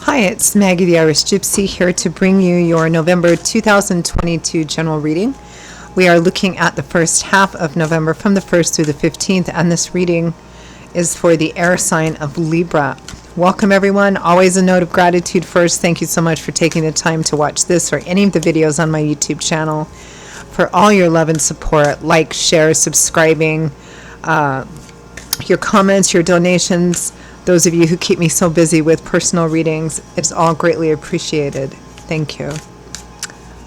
Hi, it's Maggie the Irish Gypsy here to bring you your November 2022 general reading. We are looking at the first half of November from the 1st through the 15th, and this reading is for the air sign of Libra. Welcome everyone. Always a note of gratitude first. Thank you so much for taking the time to watch this or any of the videos on my YouTube channel. For all your love and support, like, share, subscribing, your comments, your donations, those of you who keep me so busy with personal readings, it's all greatly appreciated. Thank you.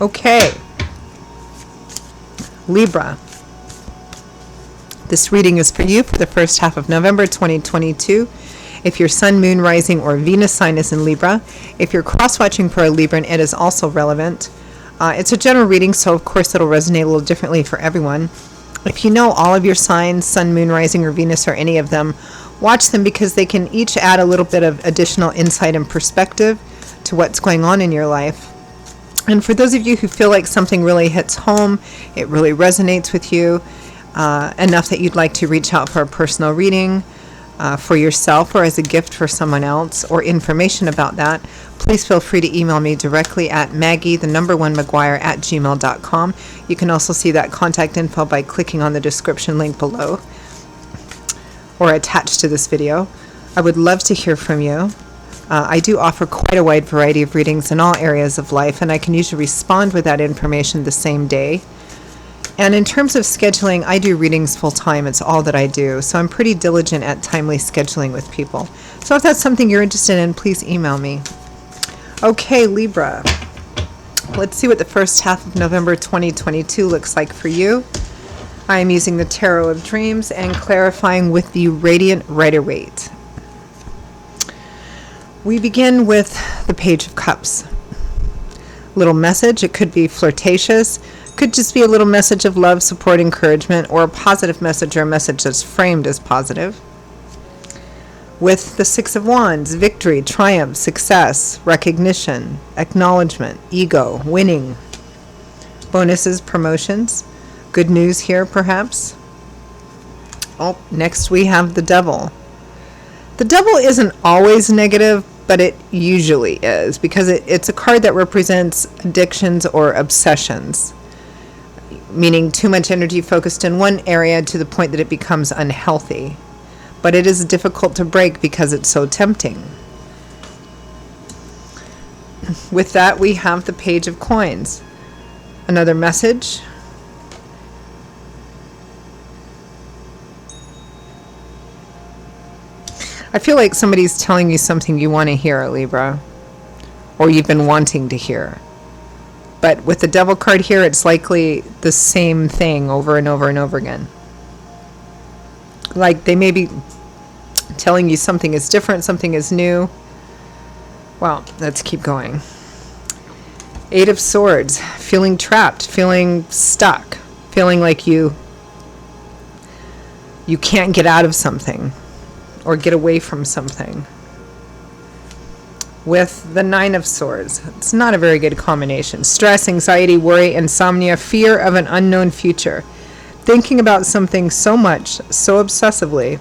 Okay. Libra. This reading is for you for the first half of November 2022. If your Sun, Moon, Rising, or Venus sign is in Libra. If you're cross-watching for a Libran, it is also relevant. It's a general reading, so of course it'll resonate a little differently for everyone. If you know all of your signs, Sun, Moon, Rising, or Venus, or any of them, watch them because they can each add a little bit of additional insight and perspective to what's going on in your life. And for those of you who feel like something really hits home, it really resonates with you enough that you'd like to reach out for a personal reading for yourself or as a gift for someone else, or information about that, please feel free to email me directly at maggie1mcguire@gmail.com. You can also see that contact info by clicking on the description link below or attached to this video. I would love to hear from you. I do offer quite a wide variety of readings in all areas of life, and I can usually respond with that information the same day. And in terms of scheduling, I do readings full time. It's all that I do. So I'm pretty diligent at timely scheduling with people. So if that's something you're interested in, please email me. Okay, Libra. Let's see what the first half of November 2022 looks like for you. I am using the Tarot of Dreams and clarifying with the Radiant Rider-Waite. We begin with the Page of Cups. Little message. It could be flirtatious. Could just be a little message of love, support, encouragement, or a positive message, or a message that's framed as positive. With the Six of Wands, victory, triumph, success, recognition, acknowledgement, ego, winning, bonuses, promotions, good news here perhaps. Oh, next we have the Devil. The Devil isn't always negative, but it usually is, because it's a card that represents addictions or obsessions, meaning too much energy focused in one area to the point that it becomes unhealthy. But it is difficult to break because it's so tempting. With that, we have the Page of Coins. Another message. I feel like somebody's telling you something you want to hear, Libra, or you've been wanting to hear. But with the Devil card here, it's likely the same thing over and over and over again. Like they may be telling you something is different, something is new. Well, let's keep going. Eight of Swords, feeling trapped, feeling stuck, feeling like you can't get out of something or get away from something. With the Nine of Swords, it's not a very good combination. Stress, anxiety, worry, insomnia, fear of an unknown future. Thinking about something so much, so obsessively,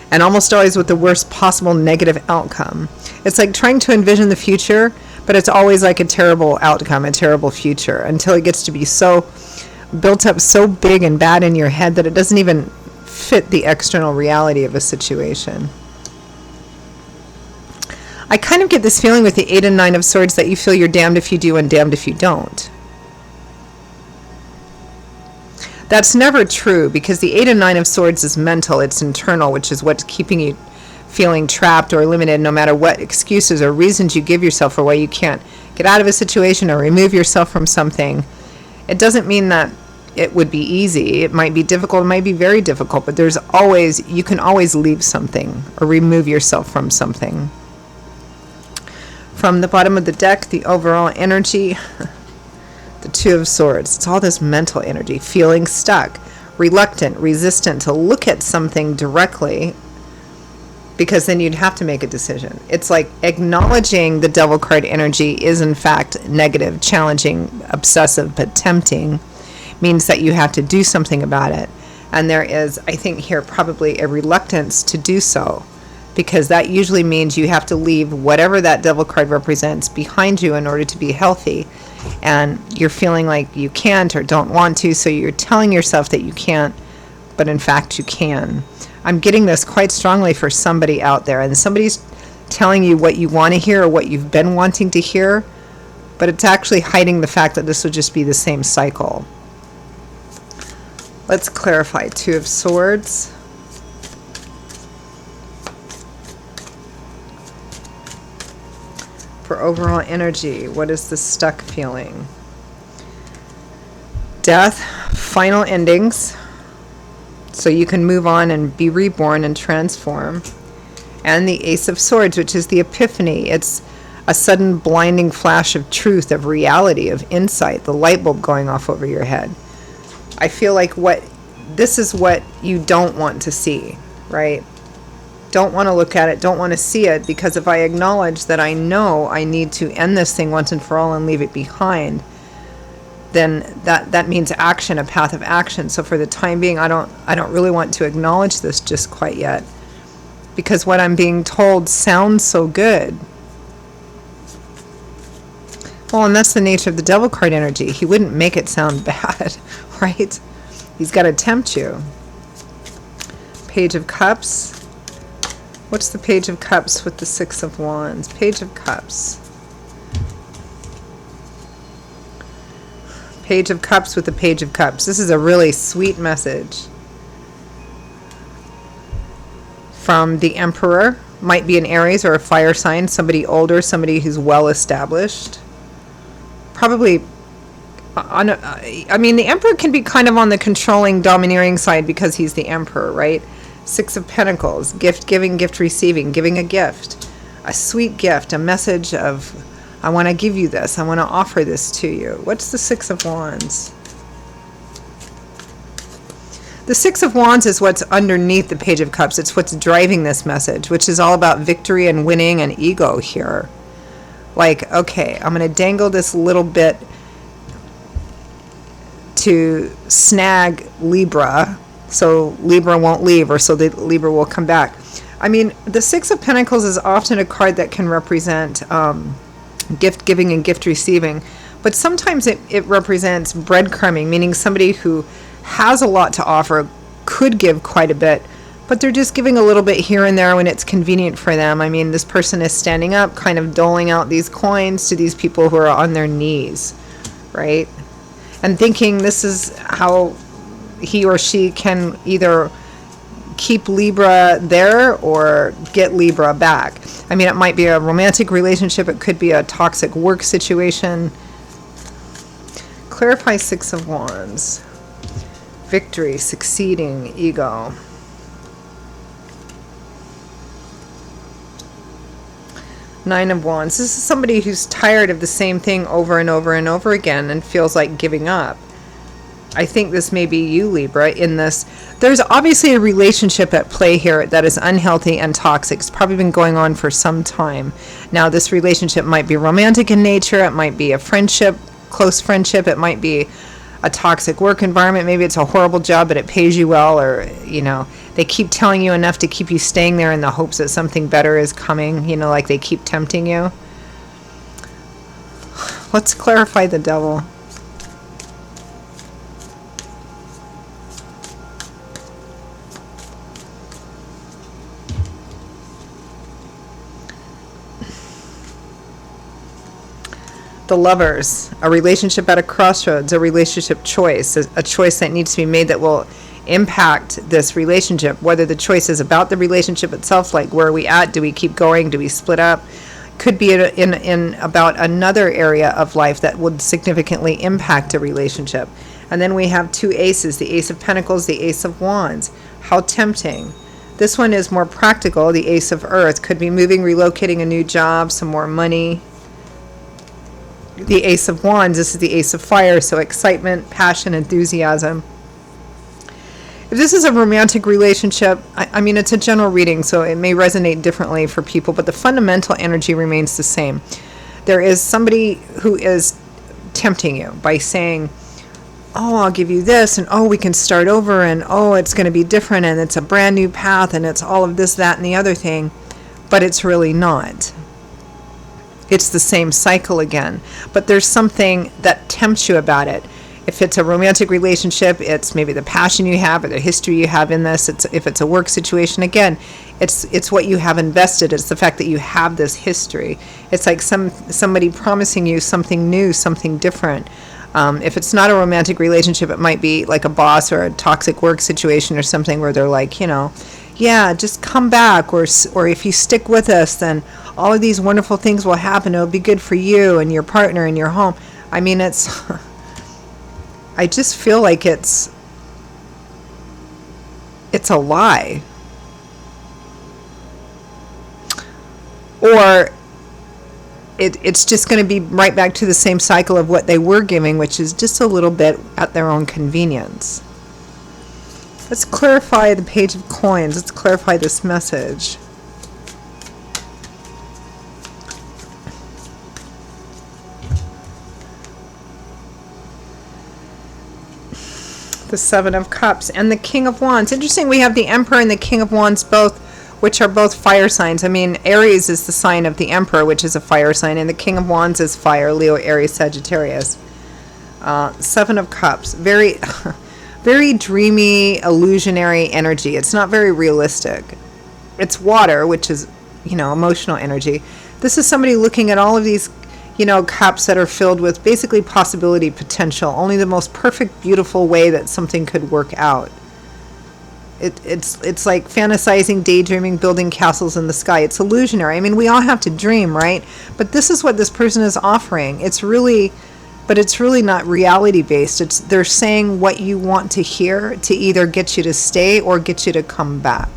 and almost always with the worst possible negative outcome. It's like trying to envision the future, but it's always like a terrible outcome, a terrible future, until it gets to be so built up, so big and bad in your head that it doesn't even fit the external reality of a situation. I kind of get this feeling with the Eight and Nine of Swords that you feel you're damned if you do and damned if you don't. That's never true, because the Eight and Nine of Swords is mental, it's internal, which is what's keeping you feeling trapped or limited, no matter what excuses or reasons you give yourself for why you can't get out of a situation or remove yourself from something. It doesn't mean that it would be easy. It might be difficult, it might be very difficult, but you can always leave something or remove yourself from something. From the bottom of the deck, the overall energy, the Two of Swords. It's all this mental energy, feeling stuck, reluctant, resistant to look at something directly, because then you'd have to make a decision. It's like acknowledging the Devil card energy is in fact negative, challenging, obsessive, but tempting, means that you have to do something about it. And there is, I think here, probably a reluctance to do so, because that usually means you have to leave whatever that devil card represents behind you in order to be healthy. And you're feeling like you can't or don't want to, so you're telling yourself that you can't, but in fact you can. I'm getting this quite strongly for somebody out there, and somebody's telling you what you want to hear or what you've been wanting to hear, but it's actually hiding the fact that this would just be the same cycle. Let's clarify. Two of Swords. For overall energy, what is the stuck feeling? Death, final endings, so you can move on and be reborn and transform. And the Ace of Swords, which is the epiphany. It's a sudden blinding flash of truth, of reality, of insight, the light bulb going off over your head. I feel like this is what you don't want to see, right? Don't want to look at it, don't want to see it, because if I acknowledge that I know I need to end this thing once and for all and leave it behind, then that means action, a path of action. So for the time being, I don't really want to acknowledge this just quite yet, because what I'm being told sounds so good. Well, and that's the nature of the devil card energy. He wouldn't make it sound bad, right? He's got to tempt you. Page of Cups. What's the Page of Cups with the Six of Wands? Page of Cups. Page of Cups with the Page of Cups. This is a really sweet message from the Emperor. Might be an Aries or a fire sign, somebody older, somebody who's well established. Probably, I mean, the Emperor can be kind of on the controlling, domineering side because he's the Emperor, right? Six of Pentacles, gift giving, gift receiving, giving a gift, a sweet gift, a message of, I want to give you this, I want to offer this to you. What's the Six of Wands? The Six of Wands is what's underneath the Page of Cups. It's what's driving this message, which is all about victory and winning and ego here. Like, okay, I'm going to dangle this little bit to snag Libra, so Libra won't leave, or so that Libra will come back. I mean, the Six of Pentacles is often a card that can represent gift giving and gift receiving, but sometimes it represents breadcrumbing, meaning somebody who has a lot to offer, could give quite a bit, but they're just giving a little bit here and there when it's convenient for them. I mean, this person is standing up, kind of doling out these coins to these people who are on their knees, right? And thinking this is how he or she can either keep Libra there or get Libra back. I mean, it might be a romantic relationship. It could be a toxic work situation. Clarify Six of Wands. Victory, succeeding, ego. Nine of Wands. This is somebody who's tired of the same thing over and over and over again and feels like giving up. I think this may be you, Libra, in this. There's obviously a relationship at play here that is unhealthy and toxic. It's probably been going on for some time. Now, this relationship might be romantic in nature. It might be a friendship, close friendship. It might be a toxic work environment. Maybe it's a horrible job, but it pays you well, or, you know, they keep telling you enough to keep you staying there in the hopes that something better is coming, you know, like they keep tempting you. Let's clarify the devil. The Lovers, a relationship at a crossroads, a relationship choice, a choice that needs to be made that will impact this relationship, whether the choice is about the relationship itself, like where are we at, do we keep going, do we split up, could be in about another area of life that would significantly impact a relationship. And then we have two aces, the Ace of Pentacles, the Ace of Wands. How tempting. This one is more practical, the Ace of Earth, could be moving, relocating, a new job, some more money. The Ace of Wands, this is the Ace of Fire, so excitement, passion, enthusiasm. If this is a romantic relationship, I mean, it's a general reading, so it may resonate differently for people, but the fundamental energy remains the same. There is somebody who is tempting you by saying, oh, I'll give you this, and oh, we can start over, and oh, it's going to be different, and it's a brand new path, and it's all of this, that, and the other thing. But it's really not. It's the same cycle again. But there's something that tempts you about it. If it's a romantic relationship, it's maybe the passion you have or the history you have in this. If it's a work situation, again, it's what you have invested. It's the fact that you have this history. It's like somebody promising you something new, something different. If it's not a romantic relationship, it might be like a boss or a toxic work situation or something where they're like, yeah, just come back, or if you stick with us, then all of these wonderful things will happen. It'll be good for you and your partner and your home. I mean, I just feel like it's a lie. Or it's just going to be right back to the same cycle of what they were giving, which is just a little bit at their own convenience. Let's clarify the Page of Coins. Let's clarify this message. The Seven of Cups and the King of Wands. Interesting, we have the Emperor and the King of Wands both, which are both fire signs. I mean, Aries is the sign of the Emperor, which is a fire sign, and the King of Wands is fire, Leo, Aries, Sagittarius. Seven of Cups. Very, very dreamy, illusionary energy. It's not very realistic. It's water, which is, emotional energy. This is somebody looking at all of these cups that are filled with basically possibility, potential, only the most perfect, beautiful way that something could work out. It's like fantasizing, daydreaming, building castles in the sky. It's illusionary. I mean, we all have to dream, right? But this is what this person is offering. It's really not reality based. They're saying what you want to hear to either get you to stay or get you to come back.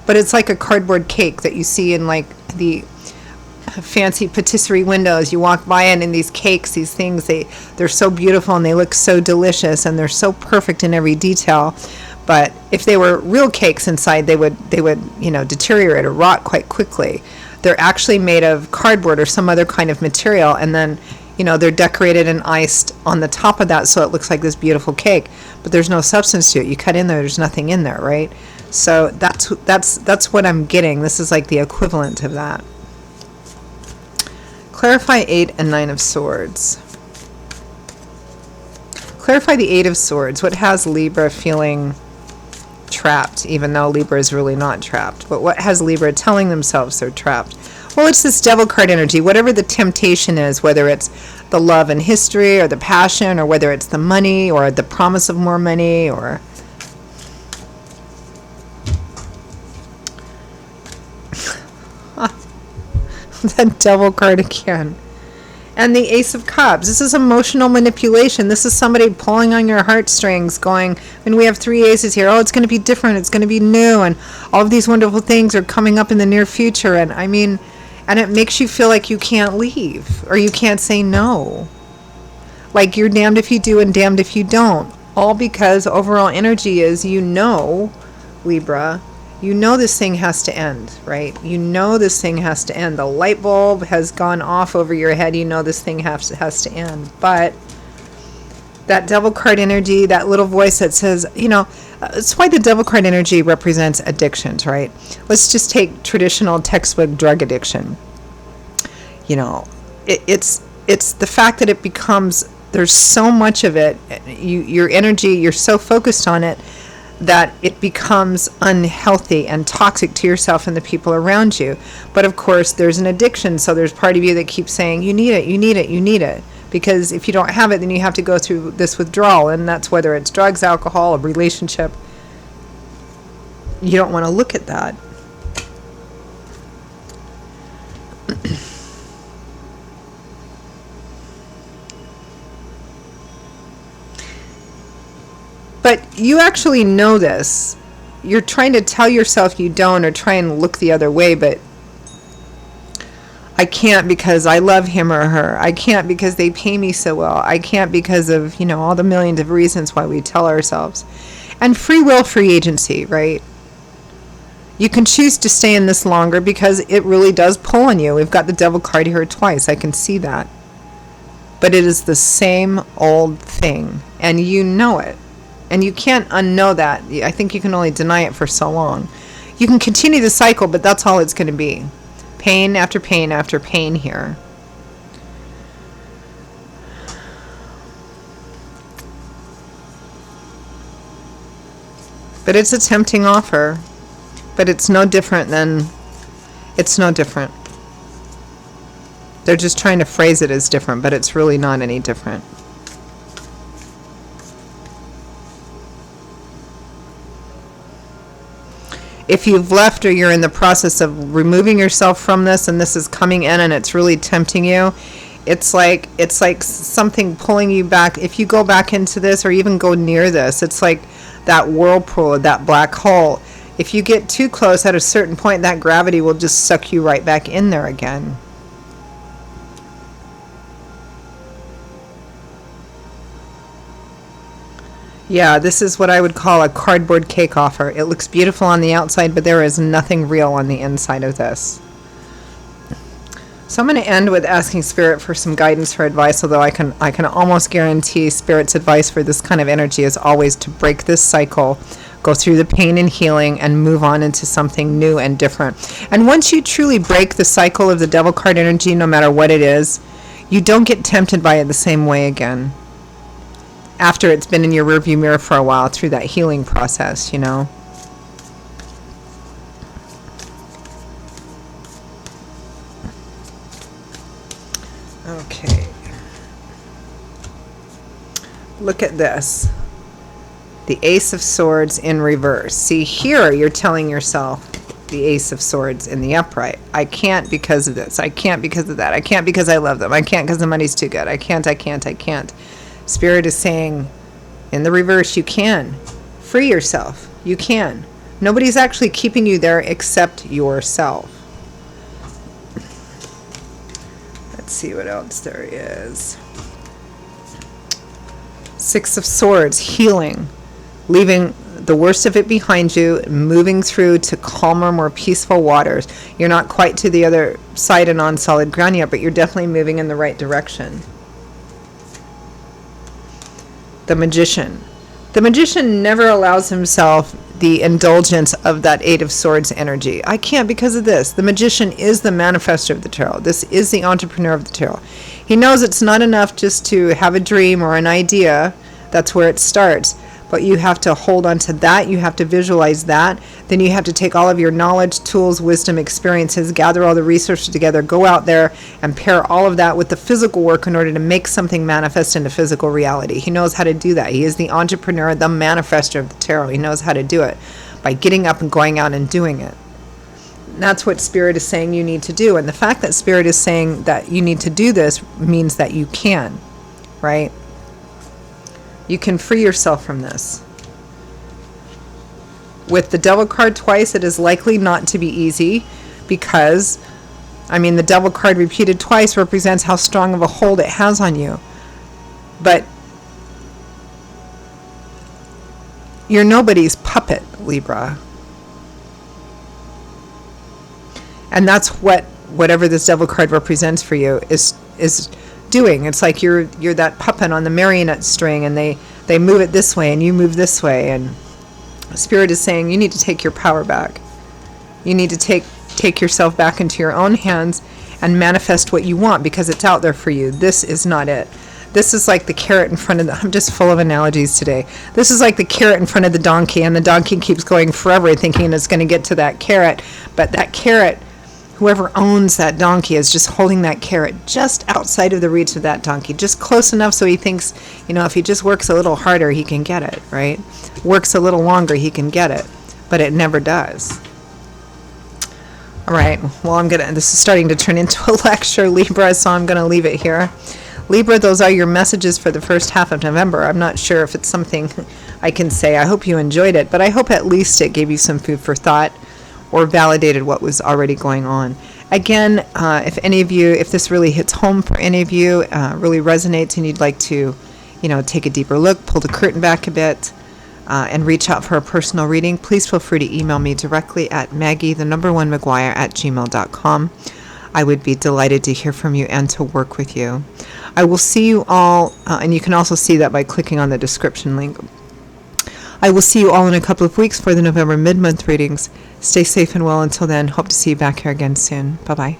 But it's like a cardboard cake that you see in like the fancy patisserie windows. You walk by and in these cakes, these things, they're so beautiful and they look so delicious and they're so perfect in every detail. But if they were real cakes inside, they would deteriorate or rot quite quickly. They're actually made of cardboard or some other kind of material, and then they're decorated and iced on the top of that, so it looks like this beautiful cake, but there's no substance to it. You cut in there, there's nothing in there, right? So that's what I'm getting. This is like the equivalent of that. Clarify 8 and 9 of Swords. Clarify the 8 of Swords. What has Libra feeling trapped, even though Libra is really not trapped? But what has Libra telling themselves they're trapped? Well, it's this Devil card energy. Whatever the temptation is, whether it's the love and history or the passion, or whether it's the money or the promise of more money, or that Devil card again. And the Ace of Cups. This is emotional manipulation. This is somebody pulling on your heartstrings, going, and we have 3 aces here. Oh, it's going to be different. It's going to be new. And all of these wonderful things are coming up in the near future. And I mean, and it makes you feel like you can't leave or you can't say no. Like you're damned if you do and damned if you don't. All because overall energy is, Libra, this thing has to end, right? This thing has to end. The light bulb has gone off over your head. This thing has to end. But that Devil card energy, that little voice that says, it's why the Devil card energy represents addictions, right? Let's just take traditional textbook drug addiction. It's the fact that it becomes, there's so much of it, your energy, you're so focused on it, that it becomes unhealthy and toxic to yourself and the people around you. But of course, there's an addiction, so there's part of you that keeps saying, you need it. Because if you don't have it, then you have to go through this withdrawal, and that's whether it's drugs, alcohol, a relationship. You don't want to look at that. But you actually know this. You're trying to tell yourself you don't, or try and look the other way, but I can't because I love him or her. I can't because they pay me so well. I can't because of, all the millions of reasons why we tell ourselves. And free will, free agency, right? You can choose to stay in this longer because it really does pull on you. We've got the Devil card here twice. I can see that. but it is the same old thing, and you know it. And you can't unknow that. I think you can only deny it for so long. You can continue the cycle, but that's all it's going to be. Pain after pain after pain here. But it's a tempting offer. But it's no different than... It's no different. They're just trying to phrase it as different, but it's really not any different. If you've left or you're in the process of removing yourself from this and this is coming in and it's really tempting you, it's like something pulling you back. If you go back into this or even go near this, it's like that whirlpool, that black hole. If you get too close at a certain point, that gravity will just suck you right back in there again. Yeah, this is what I would call a cardboard cake offer. It looks beautiful on the outside, but there is nothing real on the inside of this. So I'm going to end with asking Spirit for some guidance for advice, although I can almost guarantee Spirit's advice for this kind of energy is always to break this cycle, go through the pain and healing, and move on into something new and different. And once you truly break the cycle of the devil card energy, no matter what it is, you don't get tempted by it the same way again. After it's been in your rearview mirror for a while through that healing process, you know. Okay. Look at this. The Ace of Swords in reverse. See, here you're telling yourself the Ace of Swords in the upright. I can't because of this. I can't because of that. I can't because I love them. I can't because the money's too good. I can't. Spirit is saying, in the reverse, you can. Free yourself. You can. Nobody's actually keeping you there except yourself. Let's see what else there is. Six of Swords, healing. Leaving the worst of it behind you, moving through to calmer, more peaceful waters. You're not quite to the other side and on solid ground yet, but you're definitely moving in the right direction. The Magician. The Magician never allows himself the indulgence of that Eight of Swords energy. I can't because of this. The Magician is the manifestor of the tarot. This is the entrepreneur of the tarot. He knows it's not enough just to have a dream or an idea. That's where it starts. But you have to hold on to that. You have to visualize that. Then you have to take all of your knowledge, tools, wisdom, experiences, gather all the resources together, go out there and pair all of that with the physical work in order to make something manifest into physical reality. He knows how to do that. He is the entrepreneur, the manifestor of the tarot. He knows how to do it by getting up and going out and doing it. And that's what Spirit is saying you need to do. And the fact that Spirit is saying that you need to do this means that you can, right? You can free yourself from this. With the Devil card twice, it is likely not to be easy because, the Devil card repeated twice represents how strong of a hold it has on you. But you're nobody's puppet, Libra. And that's whatever this Devil card represents for you is doing. It's like you're that puppet on the marionette string, and they move it this way and you move this way, and Spirit is saying you need to take your power back. You need to take yourself back into your own hands and manifest what you want, because it's out there for you. This is not it. This is like the carrot in front of I'm just full of analogies today. This is like the carrot in front of the donkey, and the donkey keeps going forever thinking it's going to get to that carrot, but that carrot, whoever owns that donkey is just holding that carrot just outside of the reach of that donkey, just close enough so he thinks, if he just works a little harder, he can get it, right? Works a little longer, he can get it, but it never does. All right, well, this is starting to turn into a lecture, Libra, so I'm going to leave it here. Libra, those are your messages for the first half of November. I'm not sure if it's something I can say. I hope you enjoyed it, but I hope at least it gave you some food for thought, or validated what was already going on. Again, if this really hits home for any of you, really resonates, and you'd like to, take a deeper look, pull the curtain back a bit, and reach out for a personal reading, please feel free to email me directly at Maggie1McGuire@gmail.com. I would be delighted to hear from you and to work with you. I will see you all, and you can also see that by clicking on the description link. I will see you all in a couple of weeks for the November mid-month readings. Stay safe and well until then. Hope to see you back here again soon. Bye-bye.